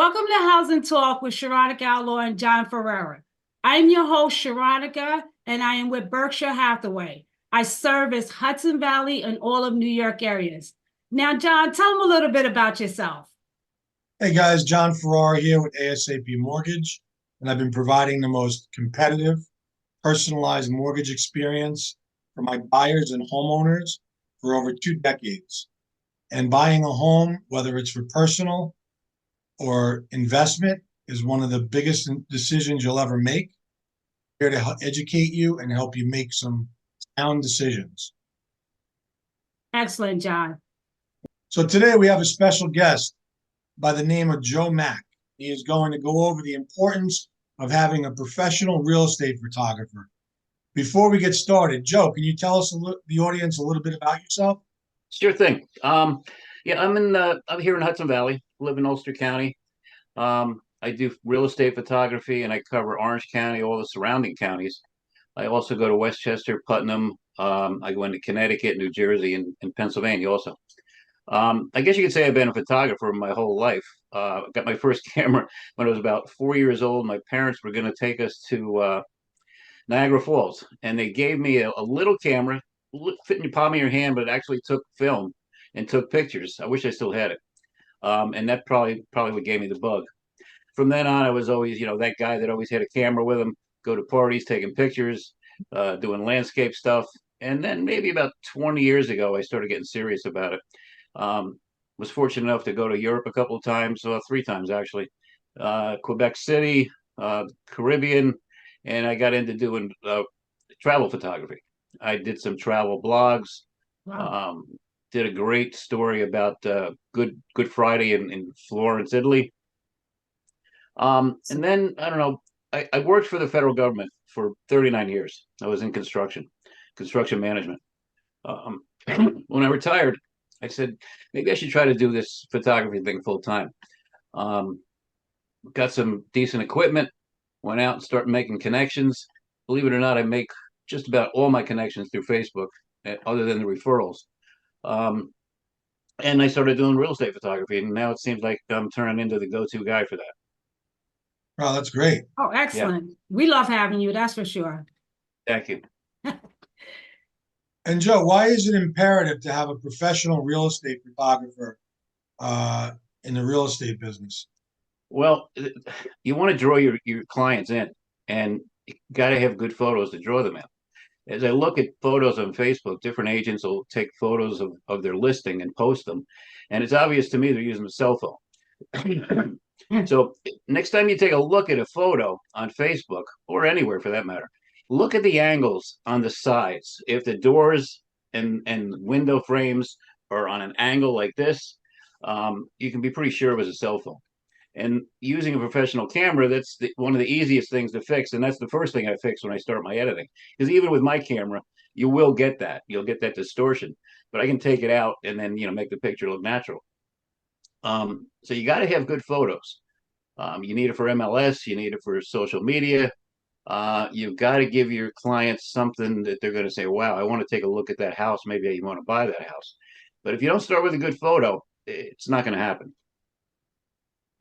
Welcome to Housing Talk with Sharonica Outlaw and John Ferreira. I'm your host, Sharonica, and I am with Berkshire Hathaway. I service Hudson Valley and all of New York areas. Now, John, tell them a little bit about yourself. Hey guys, John Ferrara here with ASAP Mortgage, and I've been providing the most competitive, personalized mortgage experience for my buyers and homeowners for over 2 decades. And buying a home, whether it's for personal or investment, is one of the biggest decisions you'll ever make. Here to educate you and help you make some sound decisions. Excellent, John. So today we have a special guest by the name of Joe Mack. He is going to go over the importance of having a professional real estate photographer. Before we get started, Joe, can you tell us the audience a little bit about yourself? Sure thing. Yeah, I'm here in Hudson Valley, live in Ulster County. I do real estate photography and I cover Orange County, all the surrounding counties. I also go to Westchester, Putnam. I go into Connecticut, New Jersey, and Pennsylvania also. I guess you could say I've been a photographer my whole life. Got my first camera when I was about 4 years old. My parents were going to take us to Niagara Falls, and they gave me a little camera, fit in the palm of your hand, but it actually took film and took pictures. I wish I still had it, and that probably what gave me the bug. From then on, I was always, that guy that always had a camera with him, go to parties, taking pictures, doing landscape stuff. And then maybe about 20 years ago, I started getting serious about it. Was fortunate enough to go to Europe a couple of times, 3 times actually, Quebec City, Caribbean, and I got into doing travel photography. I did some travel blogs. Wow. Did a great story about Good Friday in Florence, Italy. And then I don't know. I worked for the federal government for 39 years. I was in construction management. When I retired, I said maybe I should try to do this photography thing full time. Got some decent equipment, went out and started making connections. Believe it or not, I make just about all my connections through Facebook, other than the referrals. And I started doing real estate photography, and now it seems like I'm turning into the go-to guy for that. Oh, that's great. Oh, excellent. Yeah. We love having you, that's for sure. Thank you. And Joe, why is it imperative to have a professional real estate photographer in the real estate business? Well, you want to draw your clients in, and you got to have good photos to draw them in. As I look at photos on Facebook, different agents will take photos of their listing and post them. And it's obvious to me they're using a cell phone. So next time you take a look at a photo on Facebook or anywhere for that matter, look at the angles on the sides. If the doors and window frames are on an angle like this, you can be pretty sure it was a cell phone. And using a professional camera, that's one of the easiest things to fix. And that's the first thing I fix when I start my editing. Because even with my camera, you will get that. You'll get that distortion. But I can take it out and then, make the picture look natural. So you got to have good photos. You need it for MLS. You need it for social media. You've got to give your clients something that they're going to say, wow, I want to take a look at that house. Maybe you want to buy that house. But if you don't start with a good photo, it's not going to happen.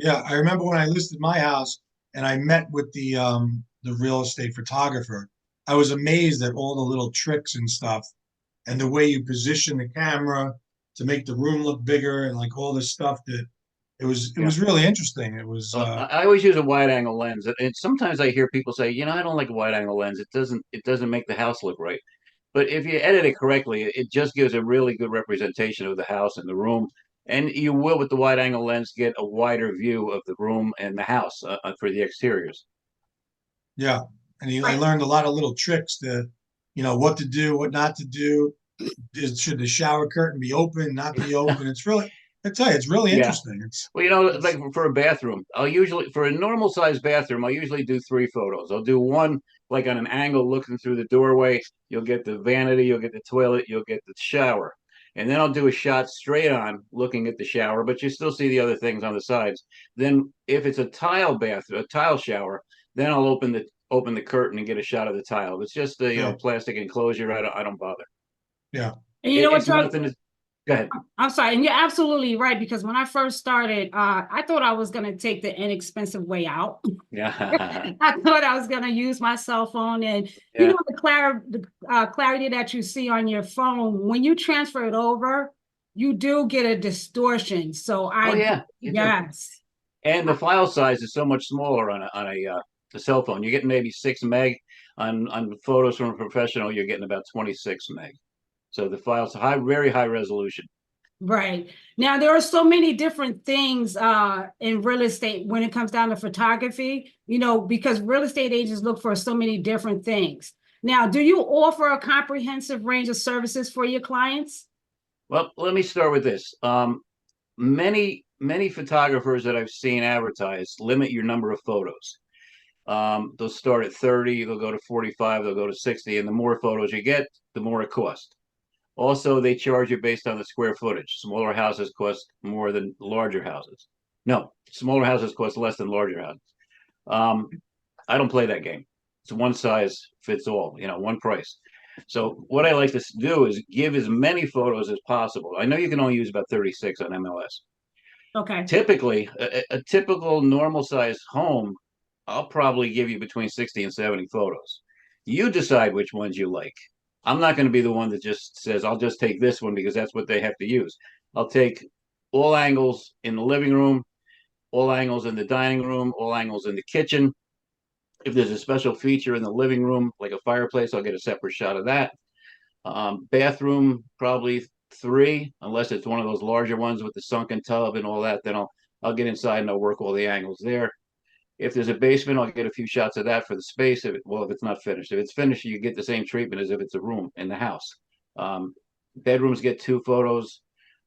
Yeah, I remember when I listed my house and I met with the real estate photographer. I was amazed at all the little tricks and stuff and the way you position the camera to make the room look bigger and like all this stuff that it was really interesting. It was I always use a wide angle lens, and sometimes I hear people say, I don't like a wide angle lens. It doesn't make the house look right. But if you edit it correctly, it just gives a really good representation of the house and the room. And you will, with the wide angle lens, get a wider view of the room and the house for the exteriors. yeah. And I learned a lot of little tricks to, what to do, what not to do. Should the shower curtain be open, not be open? I tell you, it's really Yeah. interesting. Well, like for a bathroom, for a normal sized bathroom, I'll usually do 3 photos. I'll do one like on an angle looking through the doorway. You'll get the vanity, you'll get the toilet, you'll get the shower. And then I'll do a shot straight on looking at the shower, but you still see the other things on the sides. Then if it's a tile shower, then I'll open the curtain and get a shot of the tile. If it's just a plastic enclosure, I don't bother. Yeah. And you know what, It's Doug? nothing. Go ahead. I'm sorry, and you're absolutely right, because when I first started, I thought I was going to take the inexpensive way out. Yeah. I thought I was going to use my cell phone, and you Yeah. know the clarity that you see on your phone when you transfer it over, you do get a distortion. So Oh I, yeah, you do. yes, And the file size is so much smaller on a cell phone. You're getting maybe 6 meg on photos from a professional. You're getting about 26 meg. So the file's high, very high resolution. right. Now there are so many different things in real estate when it comes down to photography, you know, because real estate agents look for so many different things. Now, do you offer a comprehensive range of services for your clients? Well, let me start with this. Many photographers that I've seen advertised limit your number of photos. They'll start at 30, they'll go to 45, they'll go to 60, and the more photos you get, the more it costs. Also, they charge you based on the square footage. Smaller houses cost more than larger houses. No, smaller houses cost less than larger houses. Um, I don't play that game. It's one size fits all, one price. So what I like to do is give as many photos as possible. I know you can only use about 36 on MLS. Okay. Typically, a typical normal size home, I'll probably give you between 60 and 70 photos. You decide which ones you like. I'm not going to be the one that just says, I'll just take this one because that's what they have to use. I'll take all angles in the living room, all angles in the dining room, all angles in the kitchen. If there's a special feature in the living room, like a fireplace, I'll get a separate shot of that. Bathroom, probably 3, unless it's one of those larger ones with the sunken tub and all that. Then I'll get inside and I'll work all the angles there. If there's a basement, I'll get a few shots of that for the space. If it's not finished. If it's finished, you get the same treatment as if it's a room in the house. Um, Bedrooms get 2 photos.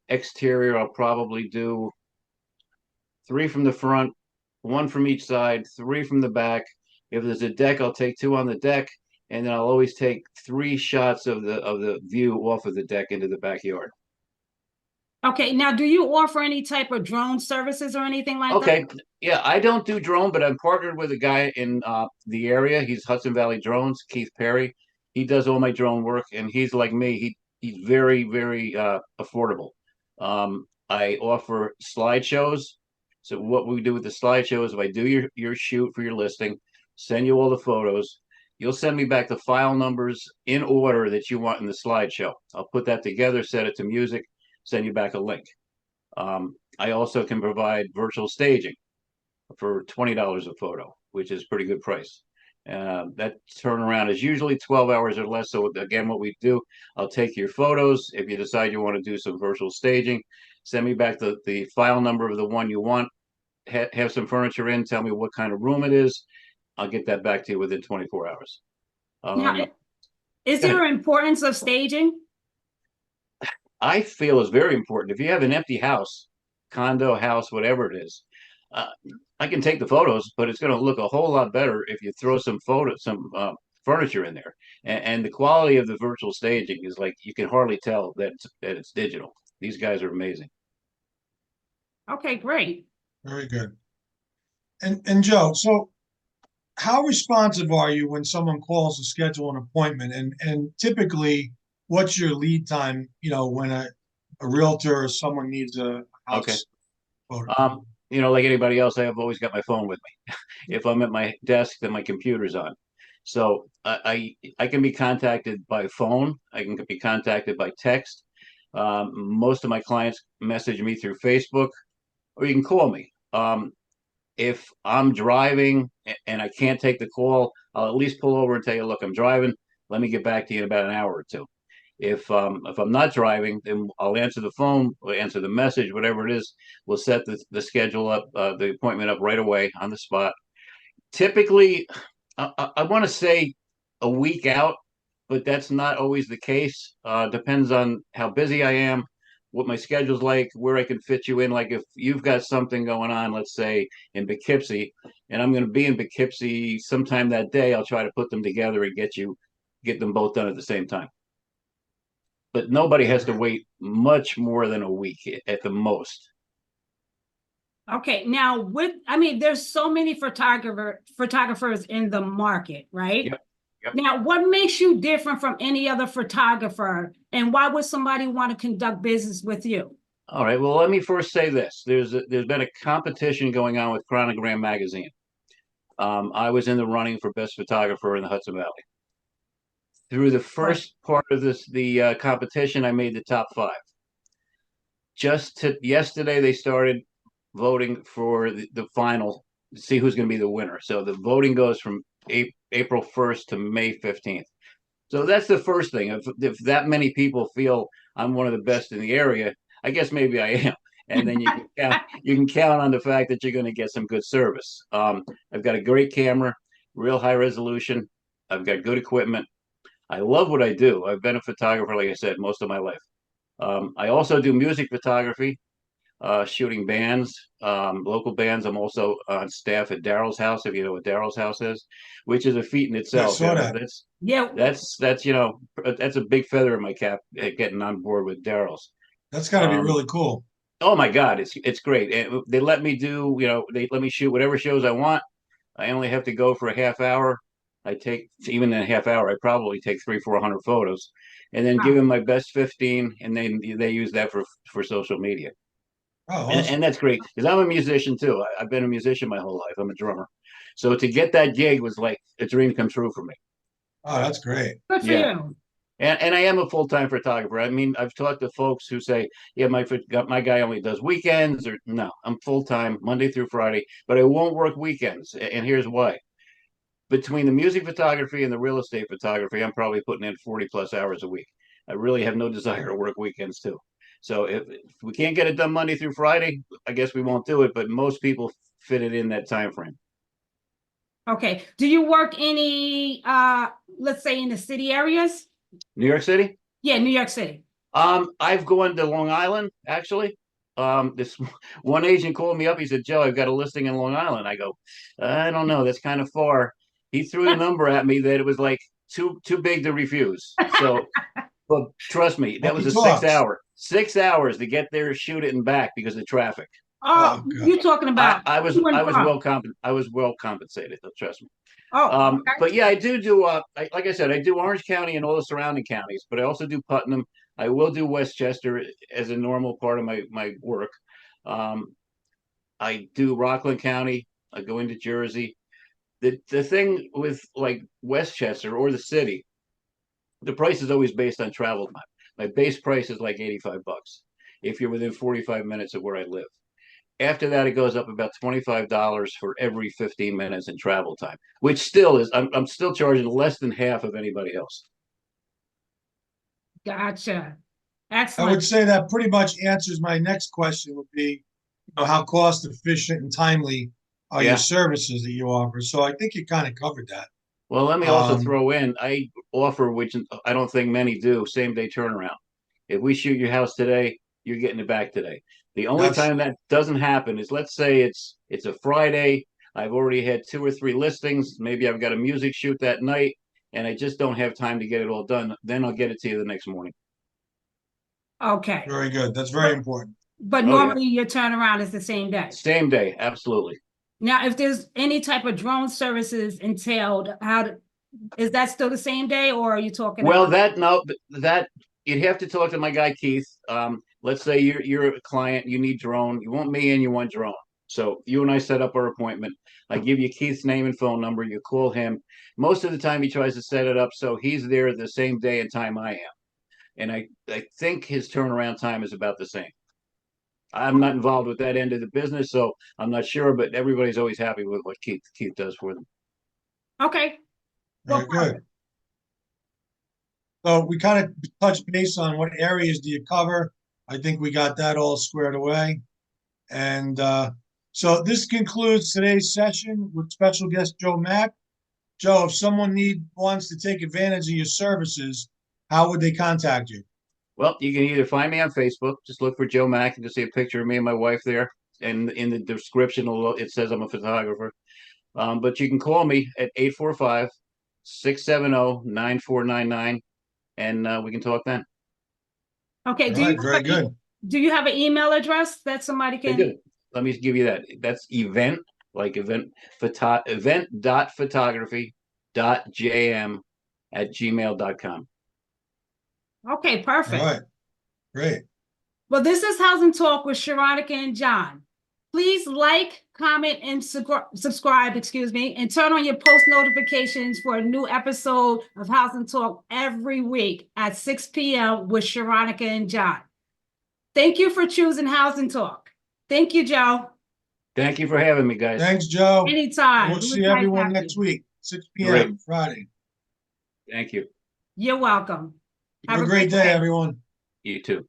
Exterior, I'll probably do 3 from the front, 1 from each side, 3 from the back. If there's a deck, I'll take 2 on the deck, and then I'll always take 3 shots of the view off of the deck into the backyard. Okay. Now, do you offer any type of drone services or anything like that? Okay, yeah, I don't do drone, but I'm partnered with a guy in the area. He's Hudson Valley Drones, Keith Perry. He does all my drone work, and he's like me. He's very very affordable. I offer slideshows. So what we do with the slideshow is if I do your shoot for your listing, send you all the photos. You'll send me back the file numbers in order that you want in the slideshow. I'll put that together, set it to music, send you back a link. I also can provide virtual staging for $20 a photo, which is pretty good price. That turnaround is usually 12 hours or less. So again, what we do, I'll take your photos. If you decide you want to do some virtual staging, send me back the file number of the one you want, have some furniture in, tell me what kind of room it is. I'll get that back to you within 24 hours. Now, is Go there ahead. importance of staging? I feel is very important. If you have an empty house, condo, house, whatever it is, uh, I can take the photos, but it's going to look a whole lot better if you throw some furniture in there. And the quality of the virtual staging is like you can hardly tell that it's digital. These guys are amazing. Okay, great. Very good. And Joe, so how responsive are you when someone calls to schedule an appointment? And typically, what's your lead time, when a realtor or someone needs a Okay. house photo? Like anybody else, I have always got my phone with me. If I'm at my desk, then my computer's on. So I can be contacted by phone. I can be contacted by text. Most of my clients message me through Facebook, or you can call me. If I'm driving and I can't take the call, I'll at least pull over and tell you, look, I'm driving. Let me get back to you in about an hour or two. If I'm not driving, then I'll answer the phone or answer the message, whatever it is. We'll set the schedule up, the appointment up right away on the spot. Typically, I want to say a week out, but that's not always the case. Depends on how busy I am, what my schedule's like, where I can fit you in. Like if you've got something going on, let's say in Poughkeepsie, and I'm going to be in Poughkeepsie sometime that day, I'll try to put them together and get them both done at the same time. But nobody has to wait much more than a week at the most. Okay, now there's so many photographers in the market, right? Yep. Yep. Now, what makes you different from any other photographer, and why would somebody want to conduct business with you? All right. Well, let me first say this. There's been a competition going on with Chronogram magazine. I was in the running for best photographer in the Hudson Valley. Through the Right. first part of the competition, I made the top five. Yesterday, they started voting for the final to see who's going to be the winner. So the voting goes from April 1st to May 15th. So that's the first thing. If that many people feel I'm one of the best in the area, I guess maybe I am. And then you can count on the fact that you're going to get some good service. I've got a great camera, real high resolution. I've got good equipment. I love what I do. I've been a photographer, like I said, most of my life. I also do music photography, shooting bands, local bands. I'm also on staff at Daryl's house, if you know what Daryl's house is, which is a feat in I itself. saw that. Yeah. That's a big feather in my cap getting on board with Daryl's. That's got to be Um, really cool. oh my God, it's great. And they let me they let me shoot whatever shows I want. I only have to go for a half hour. I take even in a half hour, I probably take 300-400 photos, and then give Wow. them my best 15, and then they use that for social media. Oh, And awesome. that's great because I'm a musician too. I've been a musician my whole life. I'm a drummer, so to get that gig was like a dream come true for me. Oh, that's great. Good for Yeah, you. and I am a full time photographer. I mean, I've talked to folks who say, "Yeah, my guy only does weekends," or no, I'm full time Monday through Friday, but I won't work weekends. And here's why: between the music photography and the real estate photography, I'm probably putting in 40 plus hours a week. I really have no desire to work weekends too. So if we can't get it done Monday through Friday, I guess we won't do it. But most people fit it in that time frame. Okay. Do you work any let's say in the city areas? New York City. Yeah, New York City. I've gone to Long Island actually. This one agent called me up. He said, "Joe, I've got a listing in Long Island." I go, "I don't know. That's kind of far." He threw the number at me that it was like too big to refuse. So, but trust me, that was Money a six talks. hour 6 hours to get there, shoot it, and back because of traffic. Oh, Oh, God. you're talking about to and from. I was well compensated. Trust me. Oh, okay. But yeah, I do. Like I said, I do Orange County and all the surrounding counties, but I also do Putnam. I will do Westchester as a normal part of my work. Um, I do Rockland County. I go into Jersey. The thing with like Westchester or the city, the price is always based on travel time. My base price is like $85 if you're within 45 minutes of where I live. After that, it goes up about $25 for every 15 minutes in travel time, which still is, I'm still charging less than half of anybody else. Gotcha. I would Excellent. say that pretty much answers my next question would be, how cost efficient and timely are your Yeah. services that you offer? So I think you kind of covered that. Well, let me also Um, throw in, I offer, which I don't think many do, same day turnaround. If we shoot your house today, you're getting it back today. The only that's time that doesn't happen is let's say it's a Friday. I've already had 2 or 3 listings. Maybe I've got a music shoot that night, and I just don't have time to get it all done. Then I'll get it to you the next morning. Okay. very good. That's very But important. but Oh yeah, normally your turnaround is the same day. same day, absolutely. Now, if there's any type of drone services entailed, is that still the same day, or are you talking Well, about? that no, that you'd have to talk to my guy Keith. Let's say you're a client, you need drone, you want me and you want drone. So you and I set up our appointment. I give you Keith's name and phone number. You call him. Most of the time, he tries to set it up so he's there the same day and time I am, and I think his turnaround time is about the same. I'm not involved with that end of the business, so I'm not sure, but everybody's always happy with what Keith does for them. Okay. Well, Very good. perfect. So we kind of touched base on what areas do you cover. I think we got that all squared away. And so this concludes today's session with special guest Joe Mack. Joe, if someone wants to take advantage of your services, how would they contact you? Well, you can either find me on Facebook, just look for Joe Mack and just see a picture of me and my wife there. And in the description, it says I'm a photographer. But you can call me at 845-670-9499, and we can talk then. Okay. All right, very good. Do you have an email address that somebody I can? do. Let me give you that. That's event, like event.photography.JM @gmail.com. Okay, All perfect. right, great. Well, this is Housing Talk with Sharonica and John. Please like, comment, and subscribe, and turn on your post notifications for a new episode of Housing Talk every week at 6 p.m. with Sharonica and John. Thank you for choosing Housing Talk. Thank you, Joe. Thank you for having me, guys. Thanks, Joe. Anytime. We'll see everyone next week, 6 p.m. Great. Friday. Thank you. You're welcome. Have a great day, everyone. You too.